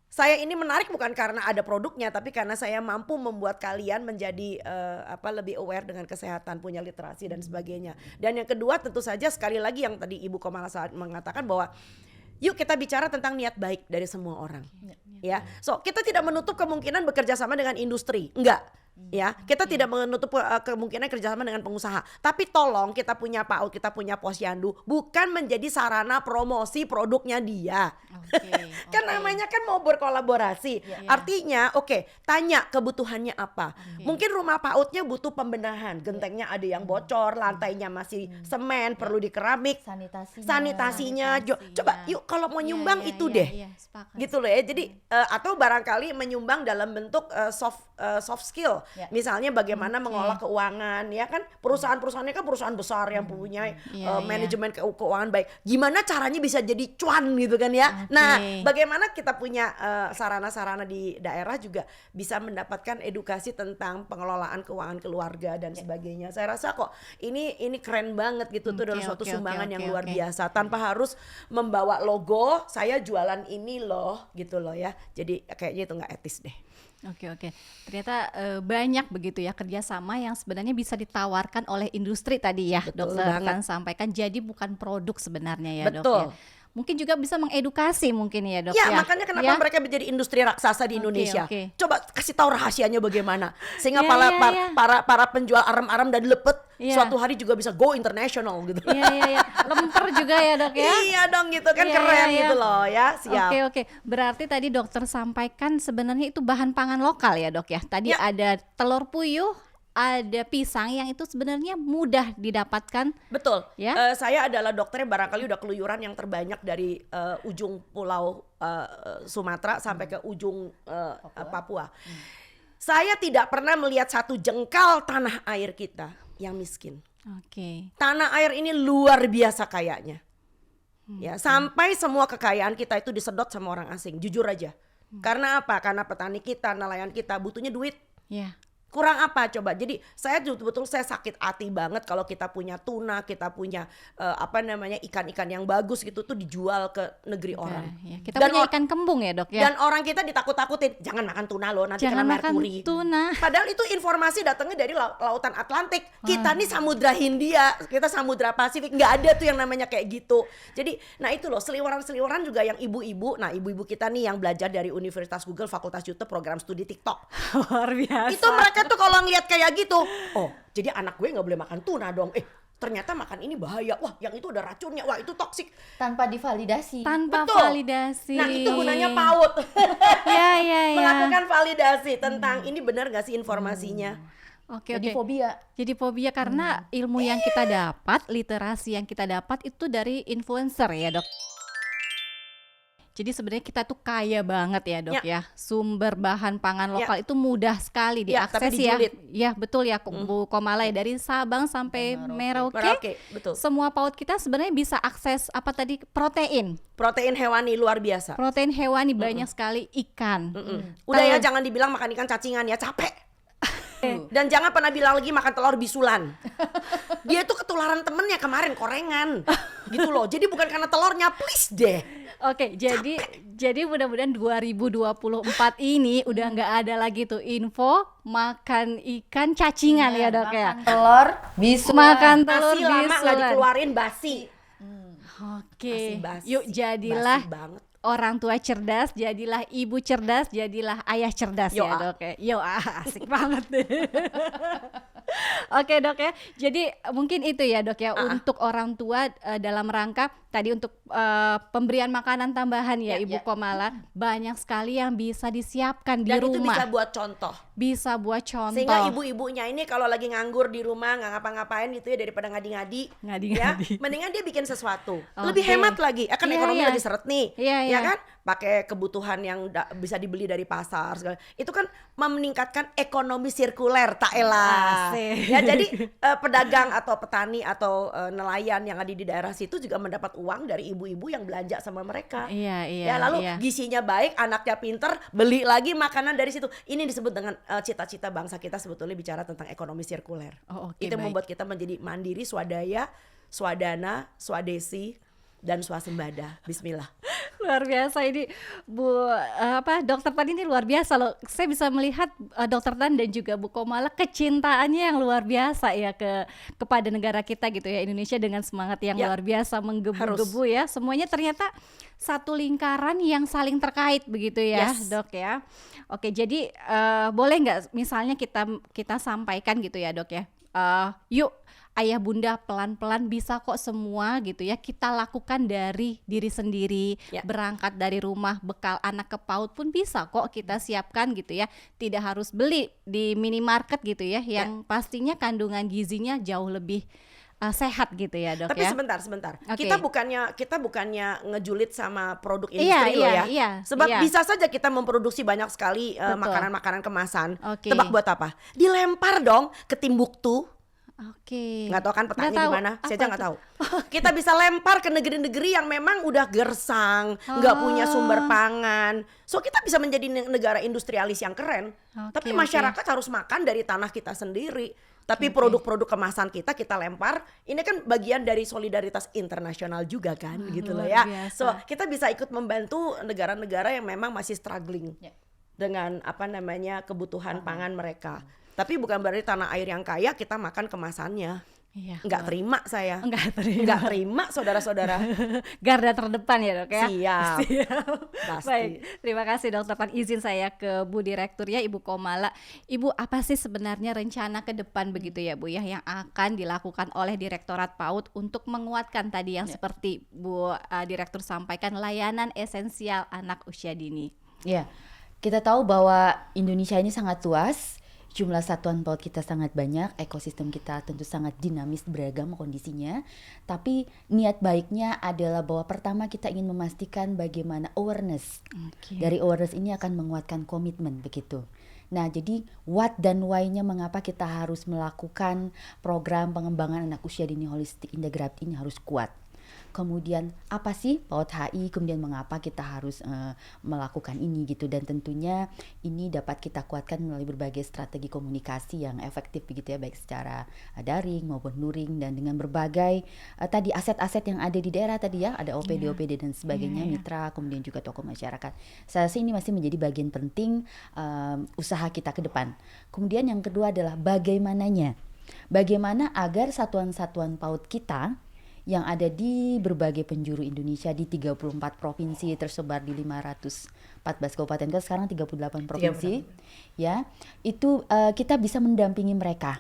saya ini menarik bukan karena ada produknya, tapi karena saya mampu membuat kalian menjadi lebih aware dengan kesehatan, punya literasi dan sebagainya. Dan yang kedua tentu saja sekali lagi yang tadi Ibu Komala saat mengatakan bahwa yuk kita bicara tentang niat baik dari semua orang. Ya, so kita tidak menutup kemungkinan bekerja sama dengan industri, enggak. Ya, kita tidak menutup kemungkinan kerjasama dengan pengusaha. Tapi tolong kita punya PAUD, kita punya Posyandu bukan menjadi sarana promosi produknya dia. Kan namanya kan mau berkolaborasi. Artinya tanya kebutuhannya apa. Mungkin rumah PAUDnya butuh pembenahan, gentengnya ada yang bocor, lantainya masih semen, perlu dikeramik. Sanitasinya. Coba yuk kalau mau nyumbang itu deh. Gitu loh ya. Jadi atau barangkali menyumbang dalam bentuk soft skill. Misalnya bagaimana mengolah keuangan, ya kan perusahaan-perusahaannya kan perusahaan besar yang punya manajemen keuangan baik. Gimana caranya bisa jadi cuan gitu kan ya. Nah, bagaimana kita punya sarana-sarana di daerah juga bisa mendapatkan edukasi tentang pengelolaan keuangan keluarga dan sebagainya. Saya rasa kok ini keren banget gitu tuh, adalah suatu sumbangan yang luar biasa tanpa harus membawa logo saya jualan ini loh gitu loh ya. Jadi kayaknya itu nggak etis deh. Oke. Ternyata banyak begitu ya kerjasama yang sebenarnya bisa ditawarkan oleh industri tadi ya. Betul Dokter banget. Tan sampaikan, jadi bukan produk sebenarnya ya. Betul. Dok ya. mungkin juga bisa mengedukasi mungkin ya dok Ya, ya. makanya kenapa Ya? mereka menjadi industri raksasa di Oke, Indonesia. oke. Coba kasih tahu rahasianya bagaimana, sehingga Ya, para, ya, para, ya. para penjual arem-arem dan lepet Ya. suatu hari juga bisa go international gitu. Iya iya iya, lemper juga ya dok ya. Iya dong gitu kan, Iya, keren iya, iya. gitu loh ya. Siap. Oke, berarti tadi dokter sampaikan sebenarnya itu bahan pangan lokal ya dok ya. Tadi Ya. ada telur puyuh, ada pisang yang itu sebenarnya mudah didapatkan. Betul. Ya. Saya adalah dokternya barangkali udah keluyuran yang terbanyak dari ujung pulau Sumatera sampai ke ujung Papua. Saya tidak pernah melihat satu jengkal tanah air kita yang miskin. Oke. Tanah air ini luar biasa kayanya. Ya, sampai semua kekayaan kita itu disedot sama orang asing, jujur aja. Karena apa? Karena petani kita, nelayan kita butuhnya duit. Ya. Kurang apa coba? Jadi saya betul-betul saya sakit hati banget kalau kita punya tuna, kita punya ikan-ikan yang bagus gitu tuh dijual ke negeri orang. Ya. Kita Dan punya or- ikan kembung ya dok ya. Dan orang kita ditakut-takutin, jangan makan tuna loh, nanti Jangan kena makan merkuri. tuna. Padahal itu informasi datangnya dari lautan Atlantik. Kita nih Samudra Hindia, kita Samudra Pasifik, nggak ada tuh yang namanya kayak gitu. Jadi, nah itu loh seliweran-seliweran juga yang ibu-ibu. Nah ibu-ibu kita nih yang belajar dari Universitas Google, Fakultas YouTube, program studi TikTok. Luar biasa. Itu mereka tuh kalau ngeliat kayak gitu, oh jadi anak gue nggak boleh makan tuna dong. Ternyata makan ini bahaya. Wah yang itu ada racunnya. Wah itu toksik. Tanpa divalidasi. Tanpa Betul. validasi. Nah itu gunanya PAUD. Ya ya ya. Melakukan validasi tentang ini benar gak sih informasinya. Oke Jadi oke. fobia. Jadi fobia karena ilmu yang kita dapat, literasi yang kita dapat itu dari influencer ya dok. Jadi sebenarnya kita tuh kaya banget ya dok ya. Sumber bahan pangan lokal itu mudah sekali Ya, diakses tapi ya. dijulit. Ya betul ya Bu Komalai, dari Sabang sampai Merauke. Oke, betul. Semua PAUD kita sebenarnya bisa akses apa tadi, protein. Protein hewani luar biasa. Protein hewani banyak sekali, ikan. Udah ya jangan dibilang makan ikan cacingan ya, capek. Dan jangan pernah bilang lagi makan telur bisulan. Dia tuh ketularan temennya kemarin korengan. Gitu loh. Jadi bukan karena telurnya, please deh. Oke, jadi mudah-mudahan 2024 ini udah nggak ada lagi tuh info makan ikan cacingan ya dok ya. Makan telur bisu. Makan telur Masih lama nggak bisulan. dikeluarin basi. Oke, Masih basi. yuk jadilah Basi banget. orang tua cerdas, jadilah ibu cerdas, jadilah ayah cerdas Yo, ya dok ya. Yo asik banget deh. Oke dok ya, jadi mungkin itu ya dok ya untuk orang tua dalam rangka tadi untuk pemberian makanan tambahan ya Ibu Komala, banyak sekali yang bisa disiapkan di Dan itu rumah. bisa buat contoh. Bisa buat contoh. Sehingga ibu-ibunya ini kalau lagi nganggur di rumah nggak ngapa-ngapain gitu ya, daripada ngadi-ngadi, Ngadi-ngadi. ya mendingan dia bikin sesuatu. Oke. Lebih hemat lagi. Kan Iya, ekonomi iya. lagi seret nih. Iya, Ya iya. kan? Pakai kebutuhan yang bisa dibeli dari pasar segala. Itu kan meningkatkan ekonomi sirkuler, tak elah. Asik. Ya jadi pedagang atau petani atau nelayan yang ada di daerah situ juga mendapat uang dari ibu-ibu yang belanja sama mereka. Iya, iya, Ya lalu iya. gizinya baik, anaknya pinter, beli lagi makanan dari situ. Ini disebut dengan cita-cita bangsa kita sebetulnya bicara tentang ekonomi sirkuler. Oh, oke, Itu baik. membuat kita menjadi mandiri, swadaya, swadana, swadesi, dan swasembada. Bismillah. Luar biasa ini dokter Tan ini luar biasa loh. Saya bisa melihat dokter Tan dan juga Bu Komala kecintaannya yang luar biasa ya kepada negara kita gitu ya, Indonesia, dengan semangat yang Ya, luar biasa menggebu-gebu ya. Semuanya ternyata satu lingkaran yang saling terkait begitu ya, Yes. Dok ya. Oke, jadi boleh nggak misalnya kita sampaikan gitu ya, Dok ya. Yuk ayah bunda pelan-pelan bisa kok semua gitu ya kita lakukan dari diri sendiri, Ya. berangkat dari rumah, bekal anak ke PAUD pun bisa kok kita siapkan gitu ya, tidak harus beli di minimarket gitu ya, yang pastinya kandungan gizinya jauh lebih sehat gitu ya dok Tapi ya. sebentar. Oke. Kita bukannya ngejulit sama produk Iya, industri loh ya. iya, Sebab iya. bisa saja kita memproduksi banyak sekali Betul. makanan-makanan kemasan. Oke. Tebak buat apa? Dilempar dong ke Timbuktu. Oke. Nggak tahu kan petanya Nggak tahu. gimana? Saya Apa aja nggak tuh? tahu. Kita bisa lempar ke negeri-negeri yang memang udah gersang, nggak punya sumber pangan. So kita bisa menjadi negara industrialis yang keren. Oke, Tapi masyarakat harus makan dari tanah kita sendiri. Tapi produk-produk kemasan kita lempar. Ini kan bagian dari solidaritas internasional juga kan, gitu loh luar ya. biasa. So kita bisa ikut membantu negara-negara yang memang masih struggling dengan kebutuhan pangan mereka. Tapi bukan berarti tanah air yang kaya kita makan kemasannya. Iya, Nggak terima saya. Enggak terima. Nggak terima saudara-saudara. Garda terdepan ya dok ya. Siap. Siap. Pasti. Baik, terima kasih dokter Tan. Izin saya ke Bu Direktur ya, Ibu Komala. Ibu, apa sih sebenarnya rencana ke depan begitu ya Bu ya, yang akan dilakukan oleh Direktorat PAUD untuk menguatkan tadi yang seperti Bu Direktur sampaikan, layanan esensial anak usia dini? Ya, kita tahu bahwa Indonesia ini sangat luas. Jumlah satuan PAUD kita sangat banyak, ekosistem kita tentu sangat dinamis, beragam kondisinya. Tapi niat baiknya adalah bahwa pertama kita ingin memastikan bagaimana awareness. Dari awareness ini akan menguatkan komitmen begitu. Nah, jadi what dan why-nya mengapa kita harus melakukan program pengembangan anak usia dini holistik integratif ini harus kuat. Kemudian apa sih PAUD HI, kemudian mengapa kita harus melakukan ini gitu, dan tentunya ini dapat kita kuatkan melalui berbagai strategi komunikasi yang efektif begitu ya, baik secara daring maupun luring, dan dengan berbagai tadi aset-aset yang ada di daerah tadi ya, ada OPD, OPD dan sebagainya, mitra, kemudian juga tokoh masyarakat. Saya rasa ini masih menjadi bagian penting usaha kita ke depan. Kemudian yang kedua adalah bagaimananya. Bagaimana agar satuan-satuan PAUD kita yang ada di berbagai penjuru Indonesia di 34 provinsi tersebar di 514 kabupaten kota, sekarang 38 provinsi ya, itu kita bisa mendampingi mereka.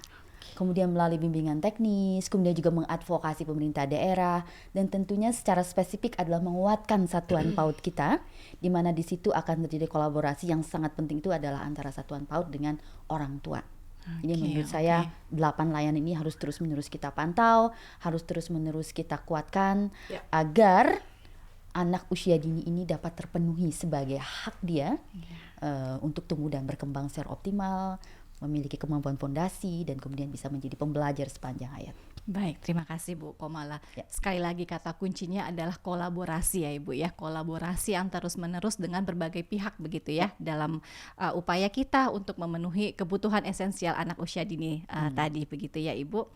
Kemudian melalui bimbingan teknis, kemudian juga mengadvokasi pemerintah daerah, dan tentunya secara spesifik adalah menguatkan satuan PAUD kita, di mana di situ akan terjadi kolaborasi yang sangat penting, itu adalah antara satuan PAUD dengan orang tua. Jadi menurut saya 8 layanan ini harus terus-menerus kita pantau, harus terus-menerus kita kuatkan agar anak usia dini ini dapat terpenuhi sebagai hak dia untuk tumbuh dan berkembang secara optimal, memiliki kemampuan fondasi, dan kemudian bisa menjadi pembelajar sepanjang hayat. Baik, terima kasih Bu Komala. Sekali lagi kata kuncinya adalah kolaborasi ya Ibu ya, kolaborasi yang terus-menerus dengan berbagai pihak begitu ya, dalam upaya kita untuk memenuhi kebutuhan esensial anak usia dini tadi begitu ya Ibu.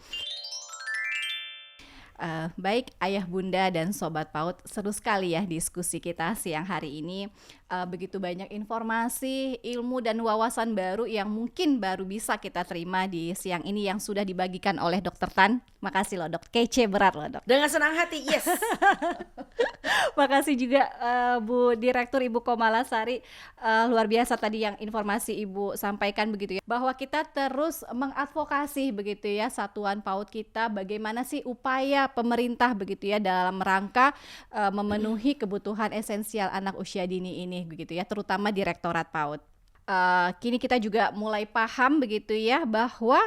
Baik Ayah Bunda dan Sobat PAUD, seru sekali ya diskusi kita siang hari ini. Begitu banyak informasi, ilmu dan wawasan baru yang mungkin baru bisa kita terima di siang ini yang sudah dibagikan oleh Dr. Tan. Makasih loh dok, kece berat loh dok. Dengan senang hati, yes. Makasih juga Bu Direktur Ibu Komala Sari, luar biasa tadi yang informasi Ibu sampaikan begitu ya, bahwa kita terus mengadvokasi begitu ya satuan PAUD kita, bagaimana sih upaya pemerintah begitu ya dalam rangka memenuhi kebutuhan esensial anak usia dini ini begitu ya, terutama Direktorat PAUD. Kini kita juga mulai paham begitu ya bahwa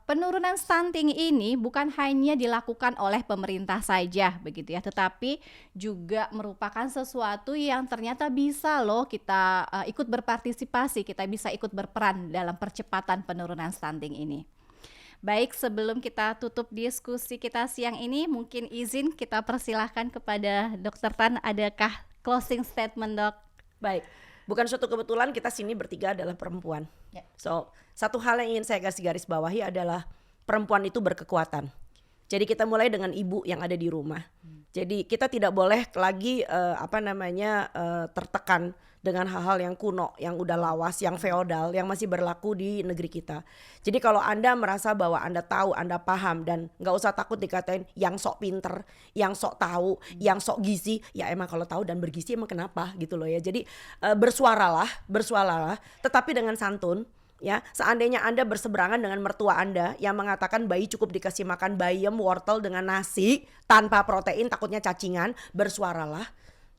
penurunan stunting ini bukan hanya dilakukan oleh pemerintah saja begitu ya, tetapi juga merupakan sesuatu yang ternyata bisa loh kita ikut berpartisipasi, kita bisa ikut berperan dalam percepatan penurunan stunting ini. Baik, sebelum kita tutup diskusi kita siang ini, mungkin izin kita persilahkan kepada Dr. Tan, adakah closing statement dok? Baik, bukan suatu kebetulan kita sini bertiga adalah perempuan. So, satu hal yang ingin saya kasih garis bawahi adalah perempuan itu berkekuatan. Jadi kita mulai dengan ibu yang ada di rumah. Jadi kita tidak boleh lagi tertekan dengan hal-hal yang kuno, yang udah lawas, yang feodal, yang masih berlaku di negeri kita. Jadi kalau Anda merasa bahwa Anda tahu, Anda paham, dan nggak usah takut dikatain yang sok pinter, yang sok tahu, yang sok gizi, ya emang kalau tahu dan bergizi emang kenapa gitu loh ya. Jadi bersuaralah, tetapi dengan santun. Ya, seandainya Anda berseberangan dengan mertua Anda yang mengatakan bayi cukup dikasih makan bayam, wortel dengan nasi tanpa protein, takutnya cacingan, bersuaralah.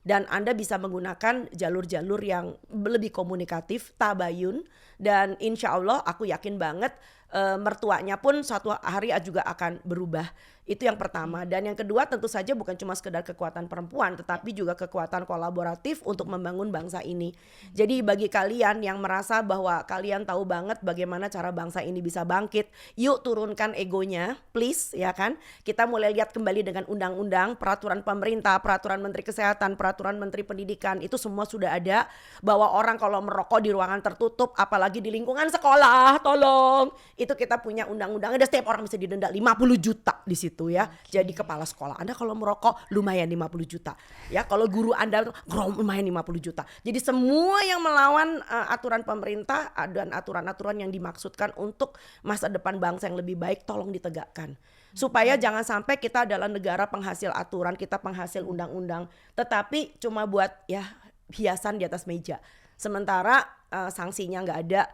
Dan Anda bisa menggunakan jalur-jalur yang lebih komunikatif, tabayun, dan insya Allah aku yakin banget mertuanya pun suatu hari juga akan berubah. Itu yang pertama. Dan yang kedua tentu saja bukan cuma sekedar kekuatan perempuan, tetapi juga kekuatan kolaboratif untuk membangun bangsa ini. Jadi bagi kalian yang merasa bahwa kalian tahu banget bagaimana cara bangsa ini bisa bangkit, yuk turunkan egonya, please, ya kan. Kita mulai lihat kembali dengan undang-undang, peraturan pemerintah, peraturan Menteri Kesehatan, peraturan Menteri Pendidikan, itu semua sudah ada bahwa orang kalau merokok di ruangan tertutup, apalagi apalagi di lingkungan sekolah, tolong. Itu kita punya undang-undang, ada setiap orang bisa didenda 50 juta di situ ya. Jadi kepala sekolah Anda kalau merokok lumayan 50 juta. Ya, kalau guru Anda lumayan 50 juta. Jadi semua yang melawan aturan pemerintah dan aturan-aturan yang dimaksudkan untuk masa depan bangsa yang lebih baik tolong ditegakkan. Supaya jangan sampai kita adalah negara penghasil aturan, kita penghasil undang-undang, tetapi cuma buat ya hiasan di atas meja. Sementara sanksinya nggak ada,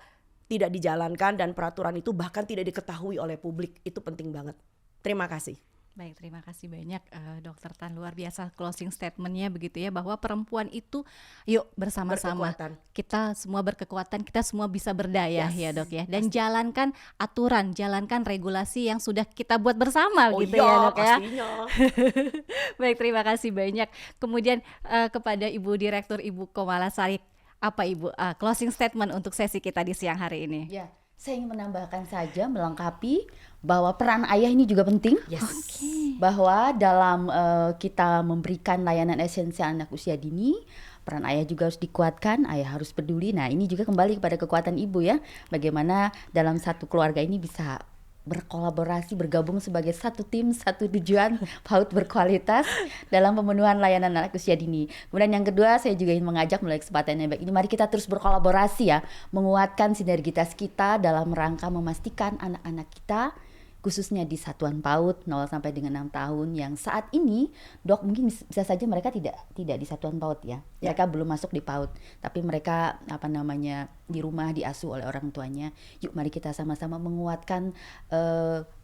tidak dijalankan, dan peraturan itu bahkan tidak diketahui oleh publik. Itu penting banget. Terima kasih. Baik, terima kasih banyak Dokter Tan, luar biasa closing statementnya begitu ya, bahwa perempuan itu yuk bersama-sama kita semua berkekuatan, kita semua bisa berdaya ya Dok ya, dan jalankan aturan, jalankan regulasi yang sudah kita buat bersama gitu ya Dok ya. Baik, terima kasih banyak. Kemudian kepada Ibu Direktur Ibu Komalasari, apa Ibu closing statement untuk sesi kita di siang hari ini? Ya, saya ingin menambahkan saja, melengkapi bahwa peran ayah ini juga penting. Bahwa dalam kita memberikan layanan esensial anak usia dini, peran ayah juga harus dikuatkan, ayah harus peduli. Nah, ini juga kembali kepada kekuatan ibu ya. Bagaimana dalam satu keluarga ini bisa berkolaborasi, bergabung sebagai satu tim, satu tujuan, PAUD berkualitas dalam pemenuhan layanan anak usia dini. Kemudian yang kedua, saya juga ingin mengajak melalui kesempatan yang baik ini, mari kita terus berkolaborasi ya, menguatkan sinergitas kita dalam rangka memastikan anak-anak kita, khususnya di satuan PAUD 0 sampai dengan 6 tahun yang saat ini, Dok, mungkin bisa saja mereka tidak di satuan PAUD ya. Mereka belum masuk di PAUD, tapi mereka di rumah diasuh oleh orang tuanya. Yuk mari kita sama-sama menguatkan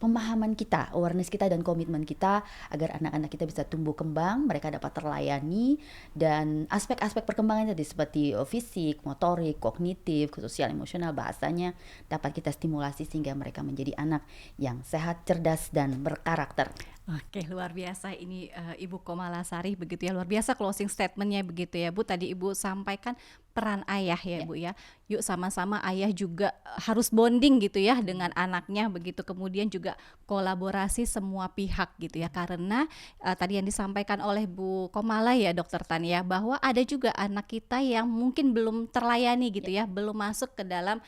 pemahaman kita, awareness kita dan komitmen kita agar anak-anak kita bisa tumbuh kembang, mereka dapat terlayani, dan aspek-aspek perkembangan tadi seperti fisik, motorik, kognitif, sosial, emosional, bahasanya dapat kita stimulasi sehingga mereka menjadi anak yang sehat, cerdas, dan berkarakter. Oke, luar biasa ini Ibu Komalasari begitu ya, luar biasa closing statementnya begitu ya Bu. Tadi Ibu sampaikan peran ayah ya Bu ya. Yuk sama-sama ayah juga harus bonding gitu ya dengan anaknya begitu. Kemudian juga kolaborasi semua pihak gitu ya. Karena tadi yang disampaikan oleh Bu Komala ya Dokter Tan ya, bahwa ada juga anak kita yang mungkin belum terlayani gitu ya, belum masuk ke dalam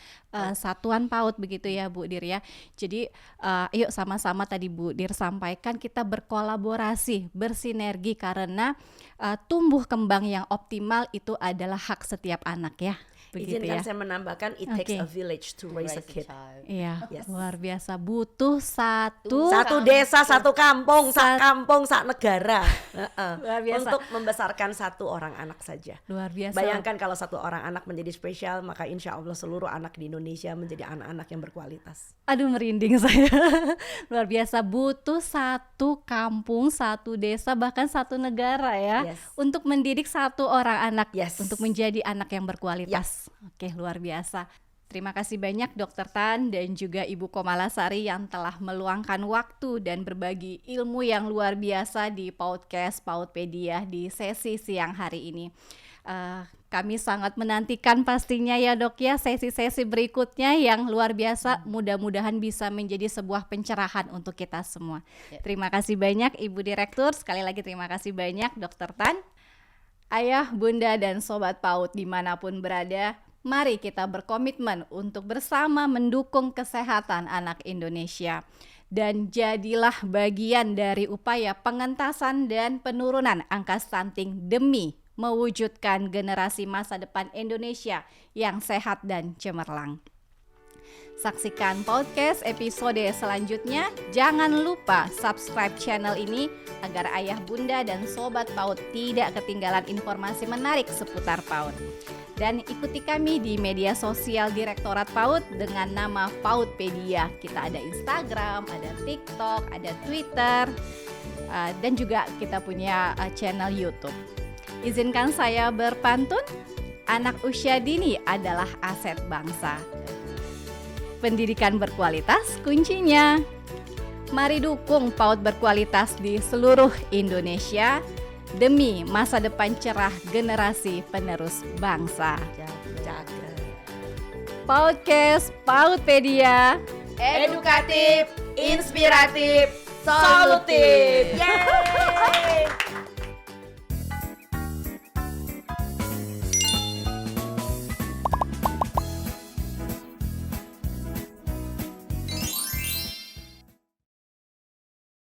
satuan PAUD begitu ya Bu Dir ya. Jadi yuk sama-sama tadi Bu Dir sampaikan kita berkolaborasi, bersinergi karena tumbuh kembang yang optimal itu adalah hak setiap anak ya. Begitu Izinkan ya. saya menambahkan, it takes a village to raise a kid. Iya, Yes. luar biasa, butuh satu Desa, satu kampung, sak negara. Luar biasa. Untuk membesarkan satu orang anak saja. Luar biasa. Bayangkan kalau satu orang anak menjadi spesial, maka insya Allah seluruh anak di Indonesia menjadi anak-anak yang berkualitas. Aduh, merinding saya. Luar biasa, butuh satu kampung, satu desa, bahkan satu negara ya, untuk mendidik satu orang anak untuk menjadi anak yang berkualitas. Oke, luar biasa. Terima kasih banyak Dokter Tan dan juga Ibu Komalasari yang telah meluangkan waktu dan berbagi ilmu yang luar biasa di podcast Paudpedia di sesi siang hari ini. Kami sangat menantikan pastinya ya Dok ya sesi-sesi berikutnya yang luar biasa, mudah-mudahan bisa menjadi sebuah pencerahan untuk kita semua. Terima kasih banyak Ibu Direktur, sekali lagi terima kasih banyak Dokter Tan. Ayah, bunda, dan sobat PAUD dimanapun berada, mari kita berkomitmen untuk bersama mendukung kesehatan anak Indonesia. Dan jadilah bagian dari upaya pengentasan dan penurunan angka stunting demi mewujudkan generasi masa depan Indonesia yang sehat dan cemerlang. Saksikan podcast episode selanjutnya. Jangan lupa subscribe channel ini agar ayah, bunda, dan sobat PAUD tidak ketinggalan informasi menarik seputar PAUD. Dan ikuti kami di media sosial Direktorat PAUD dengan nama Paudpedia. Kita ada Instagram, ada TikTok, ada Twitter, dan juga kita punya channel YouTube. Izinkan saya berpantun, anak usia dini adalah aset bangsa. Pendidikan berkualitas kuncinya. Mari dukung PAUD berkualitas di seluruh Indonesia demi masa depan cerah generasi penerus bangsa. Podcast Paudpedia, Edukatif, inspiratif, solutif. Yeay!